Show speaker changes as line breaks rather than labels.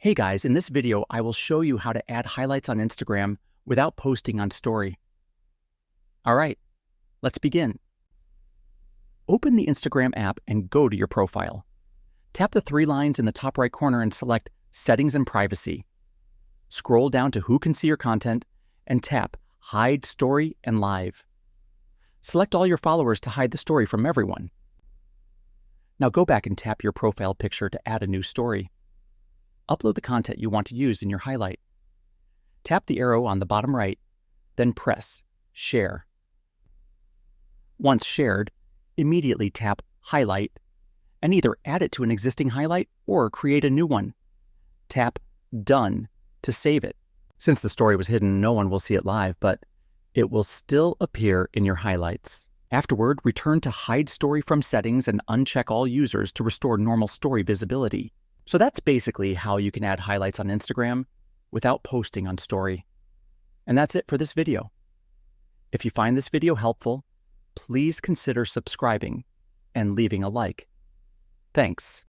Hey guys, in this video, I will show you how to add highlights on Instagram without posting on Story. All right, let's begin. Open the Instagram app and go to your profile. Tap the three lines in the top right corner and select Settings and Privacy. Scroll down to Who can see your content and tap Hide Story and Live. Select all your followers to hide the story from everyone. Now go back and tap your profile picture to add a new story. Upload the content you want to use in your highlight. Tap the arrow on the bottom right, then press Share. Once shared, immediately tap Highlight and either add it to an existing highlight or create a new one. Tap Done to save it. Since the story was hidden, no one will see it live, but it will still appear in your highlights. Afterward, return to Hide Story from Settings and uncheck all users to restore normal story visibility. So that's basically how you can add highlights on Instagram without posting on Story. And that's it for this video. If you find this video helpful, please consider subscribing and leaving a like. Thanks.